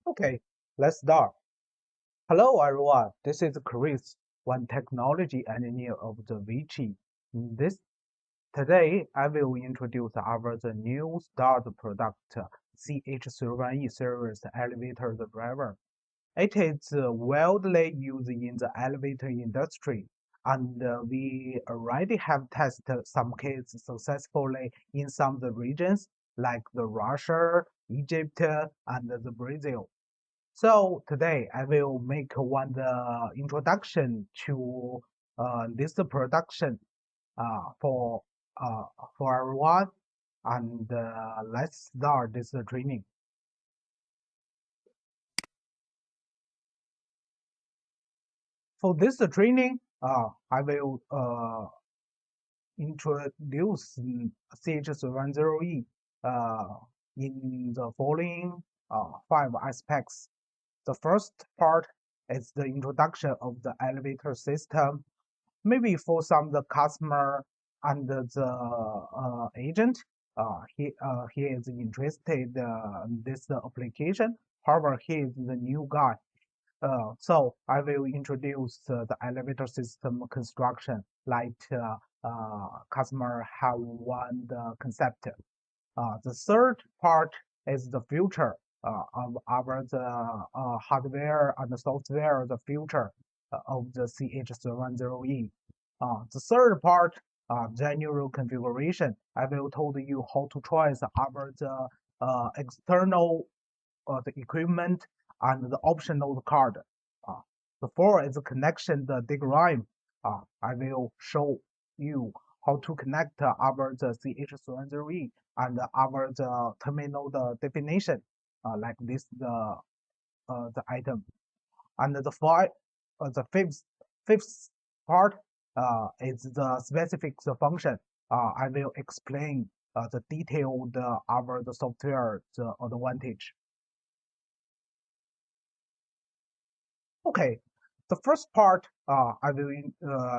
Okay, let's start. Hello everyone, this is Chris, one technology engineer of the Vichy. This Today I will introduce our the new start product CH310 service elevator driver. It is widely used in the elevator industry, and we already have tested some cases successfully in some of the regions like the Russia, Egypt, and the Brazil. So today I will make one introduction to this production uh, for uh, for everyone, and let's start this training. For this training, I will introduce CH310E in the following five aspects. The first part is the introduction of the elevator system. Maybe for some the customer and the agent, he is interested in this application. However, he is the new guy. So I will introduce the elevator system construction, like customer have one the concept. The third part is the future of our hardware and the software, the future of the CH310E. The third part, general configuration. I will told you how to choose our external the equipment and the optional card. Uh, the fourth is the connection the diagram. I will show you how to connect our the CH310E and our the terminal the definition like this the item. And the fifth part is the specific function. I will explain the detailed our the software the advantage. Okay, the first part I will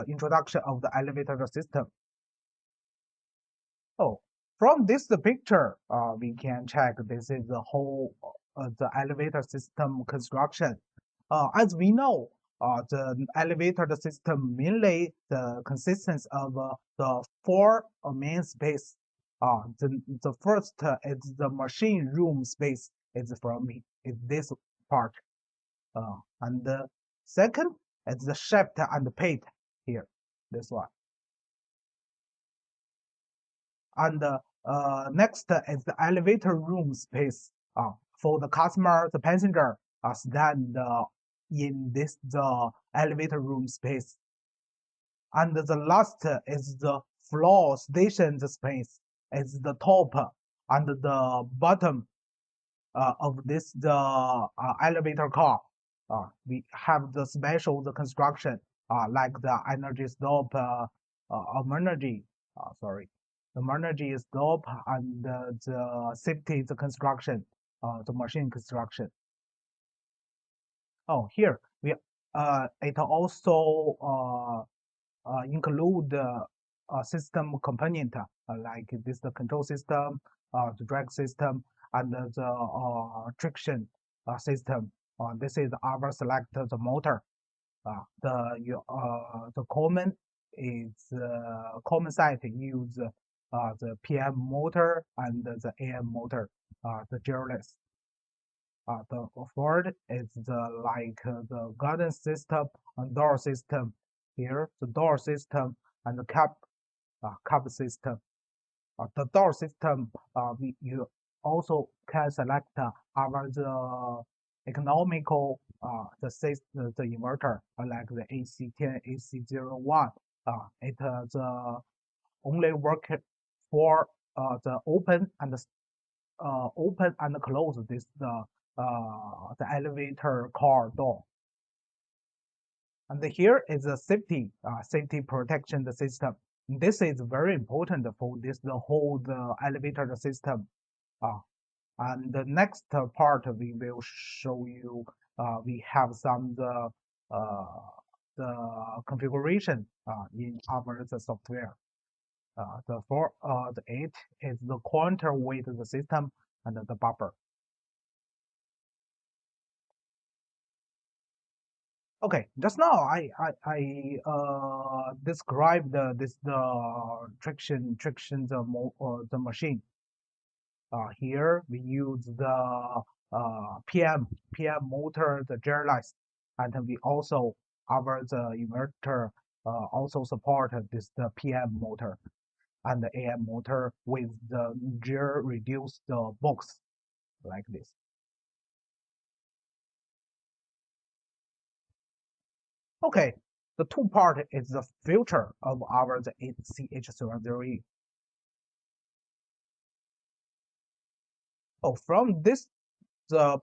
introduction of the elevator system. Oh, from this picture, we can check this is the whole the elevator system construction. As we know, the elevator system mainly the consists of the four main space. The first is the machine room space. Is from is this part, and the second is the shaft and the pit here. This one. And next is the elevator room space for the customer, the passenger stand in this the elevator room space. And the last is the floor station space. It's the top and the bottom of this the elevator car. We have the special the construction like the energy stop energy sorry the energy stop and the safety the construction the machine construction. Oh, here we it also include system component like this the control system, the drag system, and the traction system. This is our select the motor. The common is common site use the PM motor and the AM motor, the gearless. The fourth is the like the garden system and door system. Here, the door system and the cap system. The door system, you also can select our the economical the inverter like the AC10, AC01. It the only work for the open and close this the elevator car door. And here is a safety protection system. This is very important for this the whole the elevator system. Uh, and the next part we will show you. We have some the configuration in our the software. The eight is the counterweight the system and the buffer. Okay, just now I described the traction the machine. Here we use the PM motor, the gearless, and we also our the inverter also support this the PM motor and the AM motor with the gear reduced box like this. Okay, the two part is the filter of our the CH310E. Oh, from this the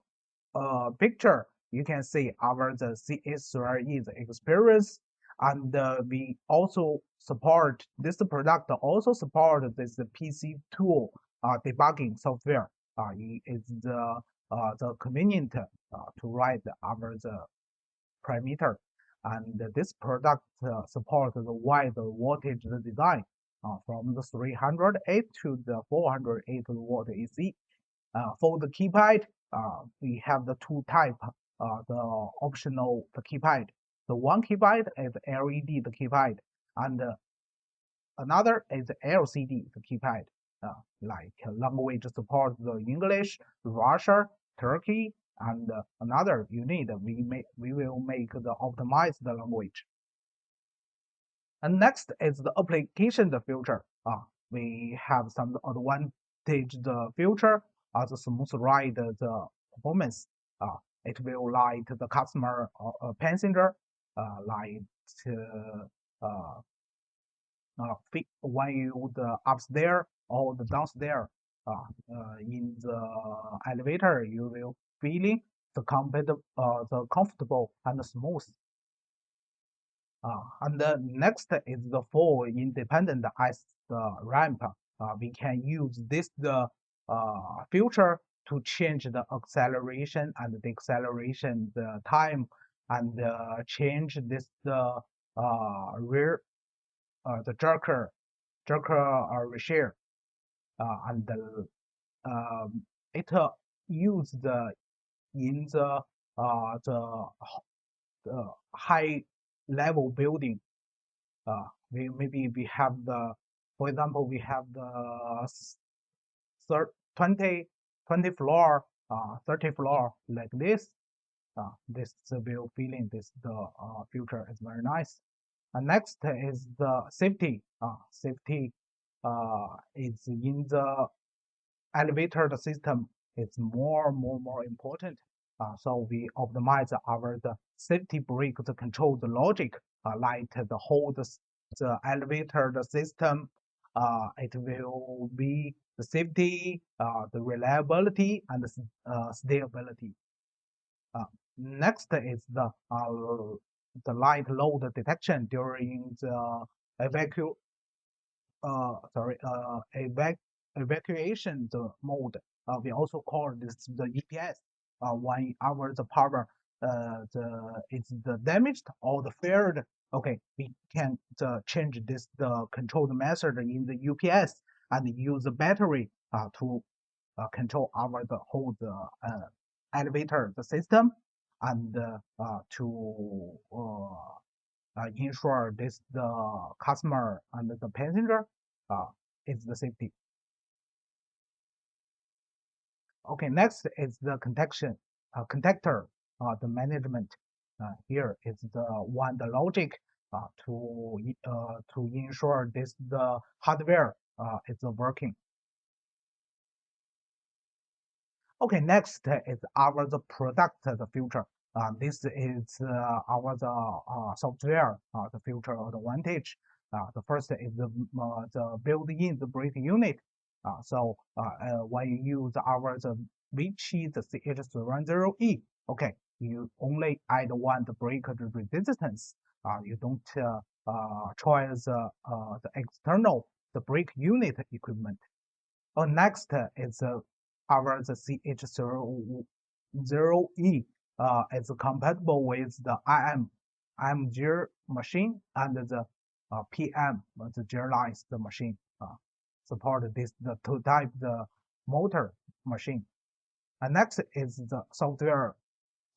picture, you can see our the CH3 experience, and we also support this product also support this PC tool debugging software. It's the convenient to write our the parameter, and this product supports the wide voltage design from the 308 to the 408 watt AC. For the keypad, we have the two type, the optional the keypad. The one keypad is LED the keypad, and another is LCD the keypad. Like language support the English, Russia, Turkey, and another you need we will make the optimize the language. And next is the application the filter. We have some advantage the filter as a smooth ride the performance. It will light the customer or passenger light uh, when you the upstairs or the downstairs in the elevator, you will feeling the comfortable and smooth. And the next is the full independent ice ramp. We can use this the filter to change the acceleration and deceleration the time, and change this the rear the jerker ratio, and it used in the high level building. We have the, for example, we have the 20, 20 floor, 30 floor like this. This will feeling this the future is very nice. And next is the safety. Safety is in the elevator system. It's more important. So we optimize our the safety brake to control the logic, like the whole the elevator the system. It will be the safety, the reliability, and the stability. Uh, Next is the light load detection during the evacu evacuation the mode. We also call this the EPS. When our the power it's the damaged or the failed. Okay, we can change this the control method in the UPS and use the battery to control our the whole the elevator the system, and to ensure this the customer and the passenger uh, is the safety. Okay, next is the connection connector the management. Here is the one the logic to ensure this the hardware is working. Okay, next is our the product the future. This is our software the future advantage. The first is the built-in the brake unit. When you use our the Vichy the CH310E, okay, you only add one the brake resistance. You don't choose the external the brake unit equipment. Next is our the CH310E is compatible with the IM gear machine and the PM the gearless the machine. Support this the two type the motor machine. And next is the software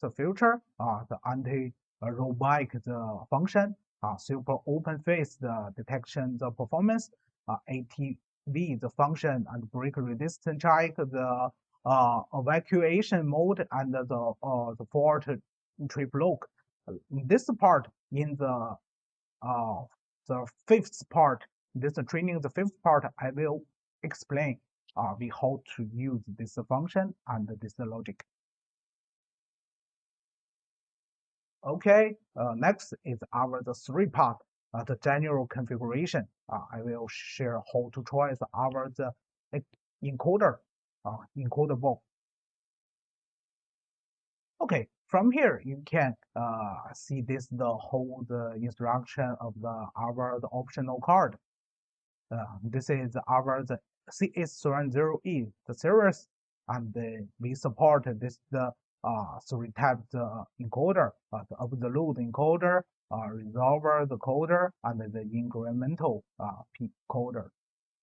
the future the anti rollback the function, super open face the detection the performance, ATV the function, and break resistance check the evacuation mode and the fault trip lock. This part in uh, the fifth part, this training the fifth part, I will explain we how to use this function and this logic. Okay, next is our the three part, the general configuration. I will share how to choose our the encoder, encodable. Okay, from here you can see this the whole the instruction of the optional card. This is our the CH310E, the series, and we support this the three types encoder, the absolute encoder, resolver the coder, and the incremental P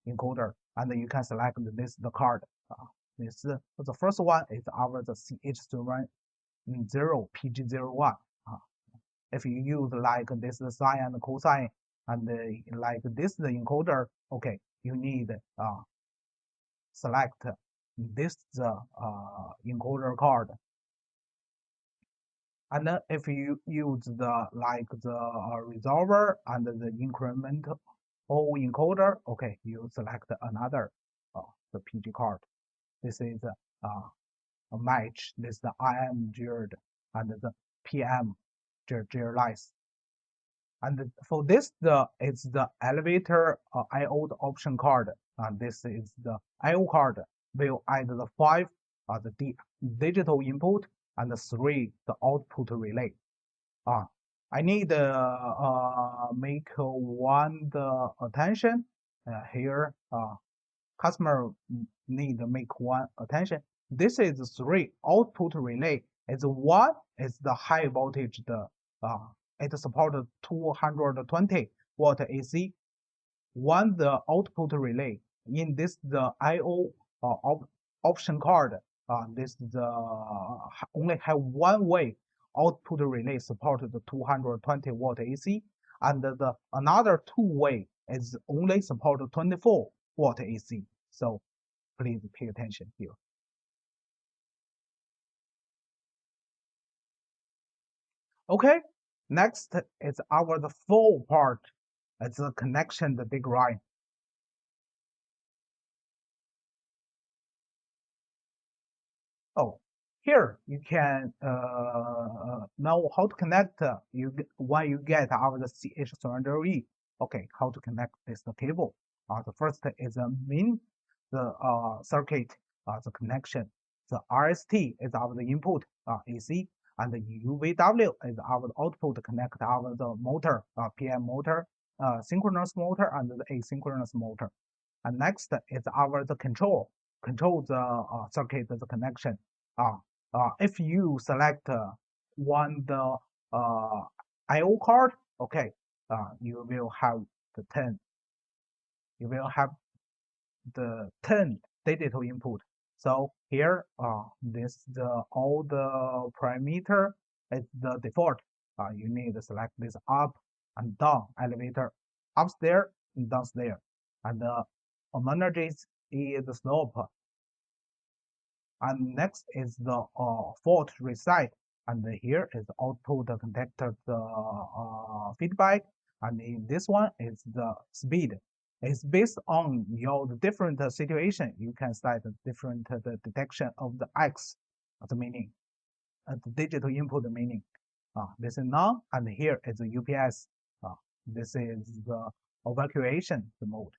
encoder. And you can select this the card. This the first one is our the CH310 PG01. If you use like this the sine and cosine and like this the encoder, okay, you need select this encoder card. And then if you use the like the resolver and the incremental encoder, okay, you select another the PG card. This is a match. This is the IM geared and the PM gearless. And for this, it's the elevator I/O option card. This is the I/O card. Will add the 5 the digital input and the 3 the output relay. I need make one the attention here. Customer need to make one attention. This is 3 output relay. Is one is the high voltage the it supports 220 watt AC. One the output relay in this the I/O option card. This the only have one way output relay supported the 220 watt AC, and the another two way is only support 24 watt AC. So please pay attention here. Okay, next is our the full part. It's the connection the big line. Oh, here you can know how to connect. When you get our the CH310E. Okay, how to connect this the cable. The first is a main the circuit, the connection. The RST is our the input AC, and the UVW is our output connect our the motor, PM motor, synchronous motor, and the asynchronous motor. And next is our the control the circuit the connection. If you select one the I/O card, okay, you will have the 10. You will have the 10 digital input. So here, this the all the parameter is the default. You need to select this up and down elevator, upstairs and downstairs, and the amenities is the slope. And next is the fault reset, and here is the output contactor the feedback, and in this one is the speed. It's based on your different situation. You can set different the detection of the X, the meaning, the digital input meaning. This is none, and here is the UPS. This is the evacuation the mode.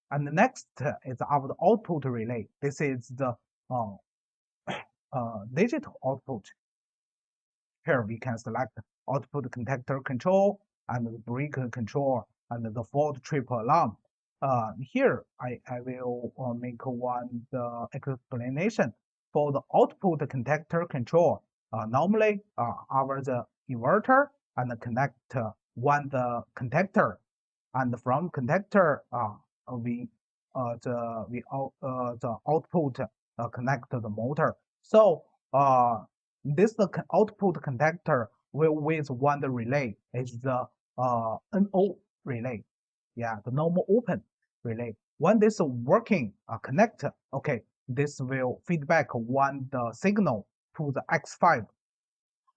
And the next is our output relay. This is the digital output. Here we can select output contactor control and the breaker control and the fault trip alarm. Here I will make one the explanation for the output contactor control. Normally our the inverter and connect one the contactor, and from contactor we the output connect to the motor. So this the output contactor will with one the relay is the NO relay. Yeah, the normal open relay. When this working connect, okay, this will feedback one the signal to the X5.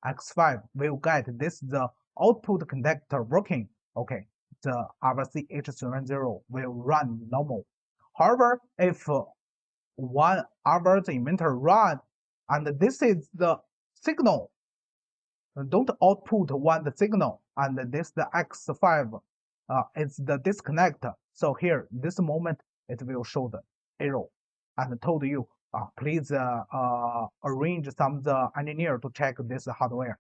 X5 will get this the output connector working. Okay, the our CH310 will run normal. However, if one hour the inverter run and this is the signal, don't output one the signal and this the X5 is the disconnect. So here this moment it will show the error and told you please arrange some the engineer to check this hardware.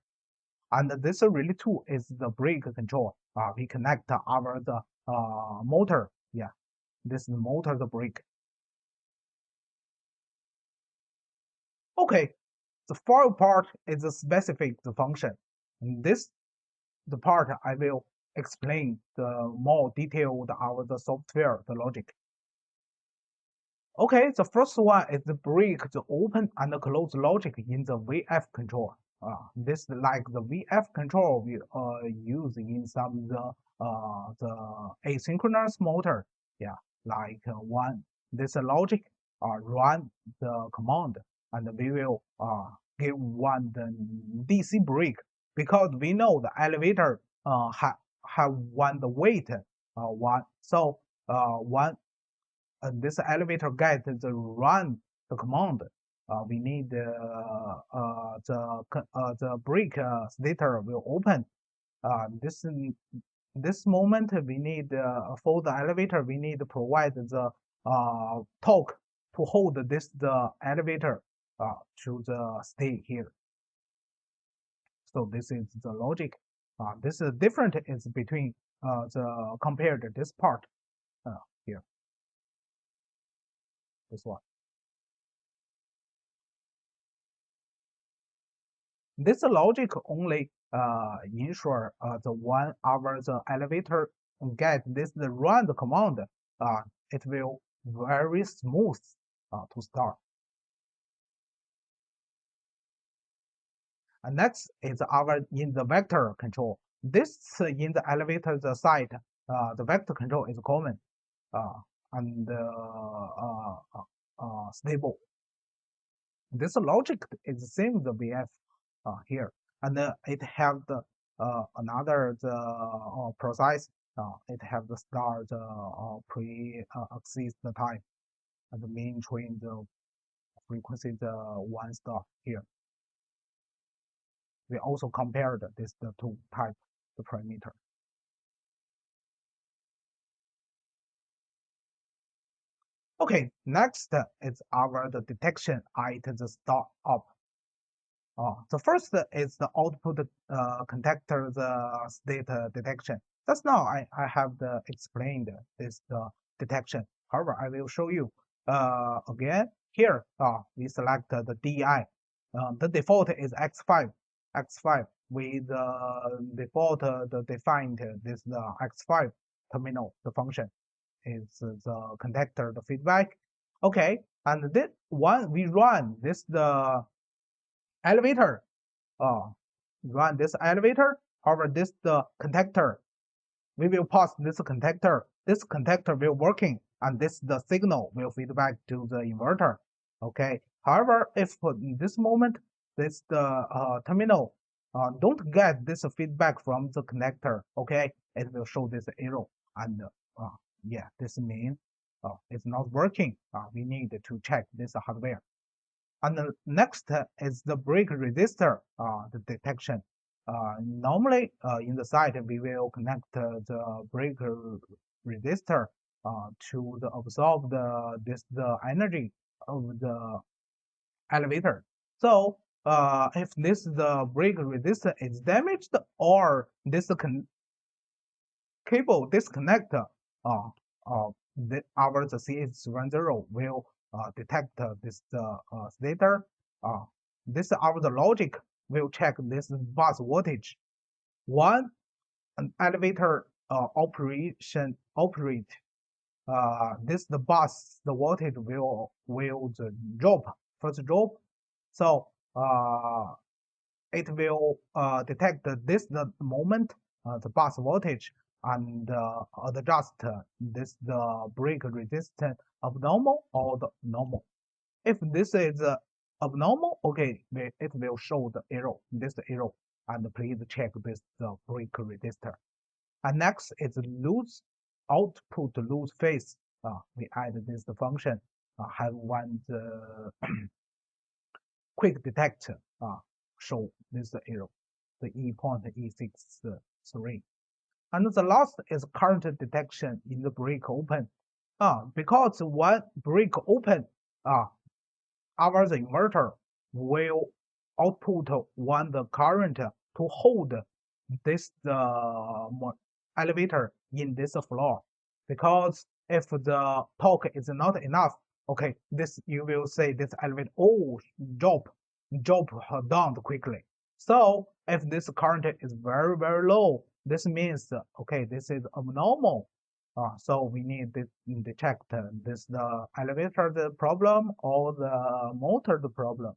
And this relay 2 is the brake control. We connect our the motor. Yeah, this is the motor the brake. Okay, the foil part is a specific function. And this the part I will explain the more detailed our the software, the logic. Okay, the first one is the break the open and close logic in the VF control. This like the VF control we use in some the asynchronous motor. Yeah, like one this logic run the command and we will give one the DC brake because we know the elevator have one the weight one so one this elevator get the run the command. We need the brake stator will open. This moment we need for the elevator we need to provide the torque to hold this the elevator to the stay here. So this is the logic. This is different is between the compared this part here this one. This logic only ensure the one hour the elevator get this the run the command, it will very smooth to start. And next is our in the vector control. This in the elevator the side, the vector control is common and stable. This logic is the same the VF here, and it have the another the process. It have the start pre-access the time and the main train the frequency the one star here. We also compared this the two type the parameter. Okay, next is our the detection at the start up. The first is the output contactor the state detection. Just now I have the explained this detection. However, I will show you again here. We select the DI. The default is X5. X5 with default the defined this the X5 terminal. The function is the contactor the feedback. Okay, and this one we run this the elevator run this elevator over this the contactor. We will pass this contactor. This contactor will working and this the signal will feedback to the inverter. Okay. However, if in this moment this the terminal don't get this feedback from the connector, okay, it will show this error and yeah, this means it's not working. We need to check this hardware. And the next is the brake resistor the detection. Normally, in the site, we will connect the brake resistor to the absorb the energy of the elevator. So, if this the brake resistor is damaged or this cable disconnect, our the CH310 will detect this stator. This our the logic will check this bus voltage. One an elevator operate this the bus the voltage will the drop first drop. So it will detect this the moment, the bus voltage, and adjust this the brake resistance abnormal or the normal. If this is abnormal, okay, it will show the error, this error, and please check this the brake resistor. And next is lose output lose phase. We add this function, have one the quick detect, show this error, the E.E63. And the last is current detection in the brake open. Because when brake open, our the inverter will output one the current to hold this elevator in this floor. Because if the torque is not enough, okay, this you will say this elevator drop down quickly. So if this current is very low, this means okay, this is abnormal. So we need to detect this the elevator the problem or the motor the problem.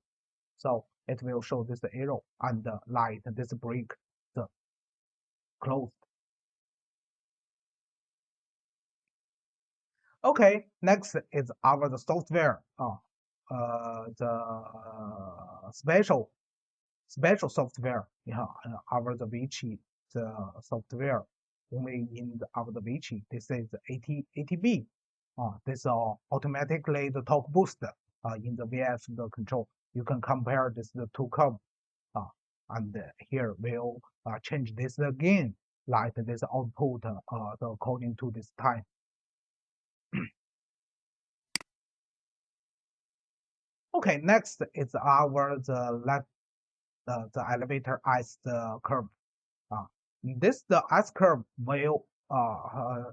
So it will show this arrow and light this brake the closed. Okay, next is our the software. The special software. Yeah, our the Vichy the software only in our the Vichy. This is ATB. This automatically the torque boost in the VF the control. You can compare this the two curve. Uh, and here we'll change this again, like this output according to this time. Okay, next is our the elevator S curve. Uh, this the S curve will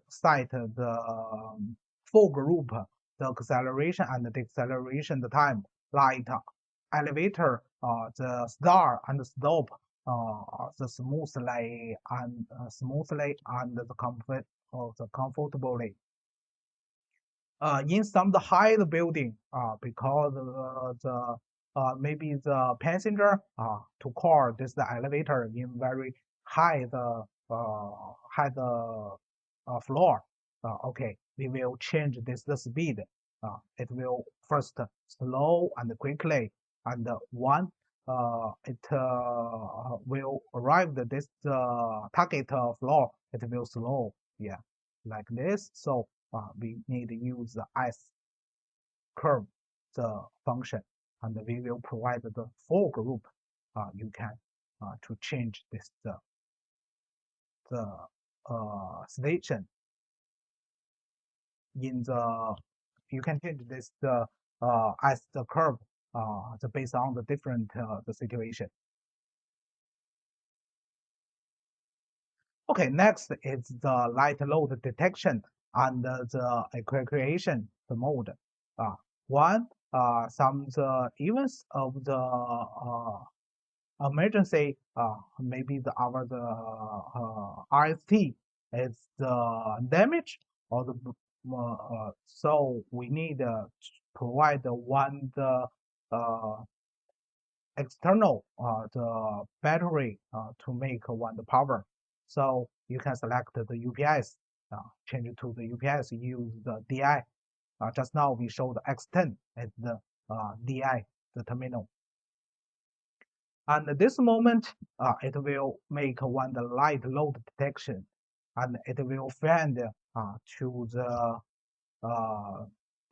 cite the four group, the acceleration and the deceleration the time, like elevator, the start and stop, the smoothly and the comfortably. In some the high building, because the maybe the passenger to call this the elevator in very high the floor. Okay, we will change this the speed. It will first slow and quickly, and one it will arrive at this target floor. It will slow, yeah, like this. So we need to use the S curve the function, and we will provide the for group. You can to change this the station in the you can change this as the curve based on the different the situation. Okay, next is the light load detection and the evacuation the mode. One, some the events of the emergency, maybe the our the RST is damaged or the so we need to provide one the uh, external the battery to make one the power. So you can select the UPS, change it to the UPS, use the DI. Just now we showed X10 as the DI, the terminal. And at this moment, it will make one the light load detection, and it will find to the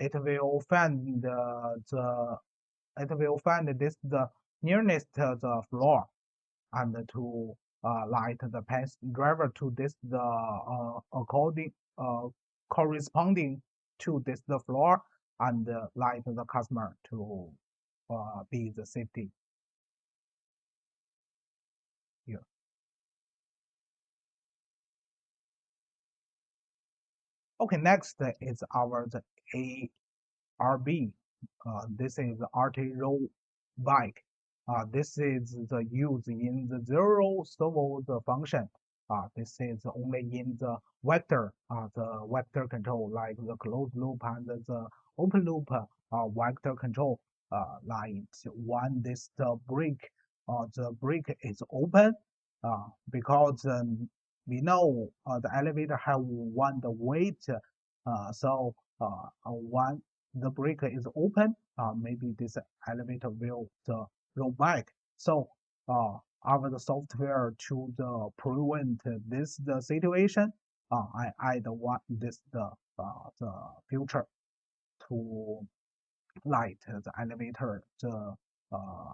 it will find it will find this the nearest the floor, and to light the driver to this the according corresponding to this the floor, and light the customer to be the safety here. Okay, next is our the ARB. This is arterial bike. This is the use in the zero servo the function. This is only in the vector control, like the closed loop and the open loop vector control. Like one this the brake the brake is open because we know the elevator have one the weight, when the brake is open, maybe this elevator will roll back. So our the software to prevent this the situation, I add one this the future to light the elevator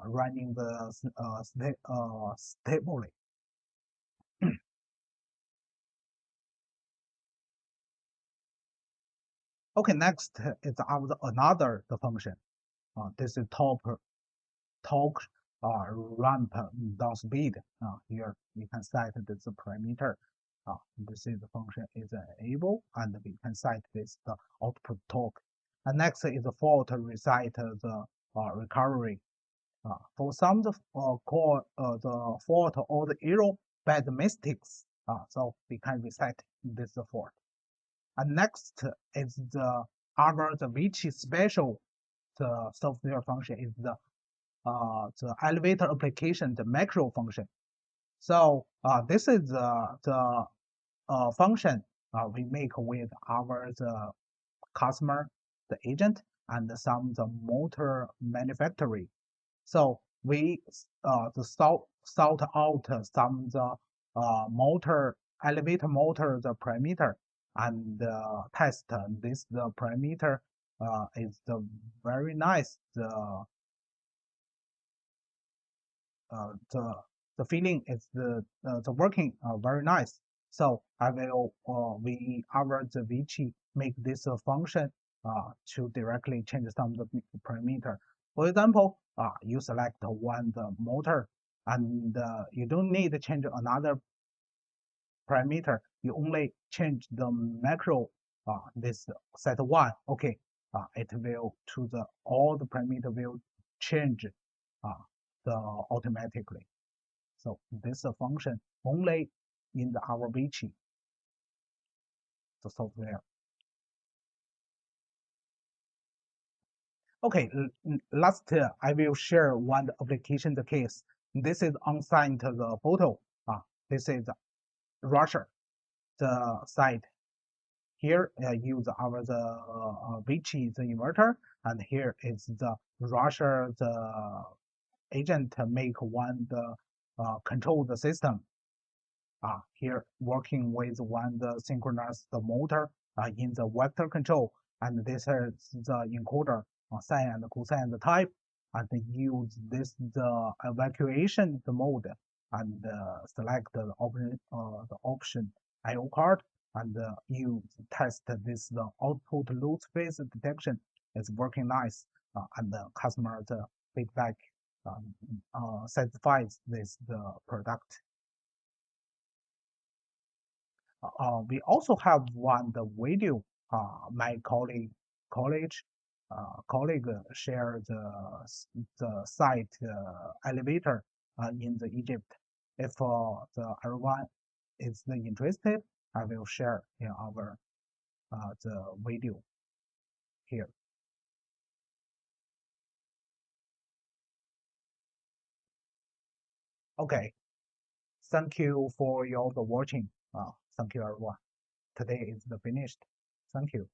running stably. Okay, next is our another the function. This is torque ramp down speed. Here we can set this parameter. This is the function is enable, and we can set this the output torque. And next is the fault reset the recovery. For some call the fault or the error by the mistakes. So we can reset this fault. And next is the which is special the software function is the elevator application, the macro function. So this is the function we make with our the customer, the agent, and some the motor manufacturer. So we sort out some the motor elevator motor the parameter and test this the parameter is the very nice the feeling is the working very nice. So I will we our the Vichy make this function to directly change some of the parameter. For example, you select one the motor and you don't need to change another parameter. You only change the macro this set one. Okay, it will to the all the parameter will change uh, the automatically. So this function only in our Vichy, the software. Okay, last I will share one application the case. This is on-site the photo. This is Russia, the site. Here use our the Vichy the inverter, and here is the Russia the agent make one the control the system. Here working with one the synchronous the motor in the vector control, and this is the encoder sine and cosine the type, and use this the evacuation the mode, and select the option IO card, and use test this the output load space detection is working nice, and the customer the feedback satisfies this the product. We also have one the video. My college colleague shared the site elevator in the Egypt. If the everyone is interested, I will share in our the video here. Okay, thank you for your the watching. Thank you everyone. Today is the finished. Thank you.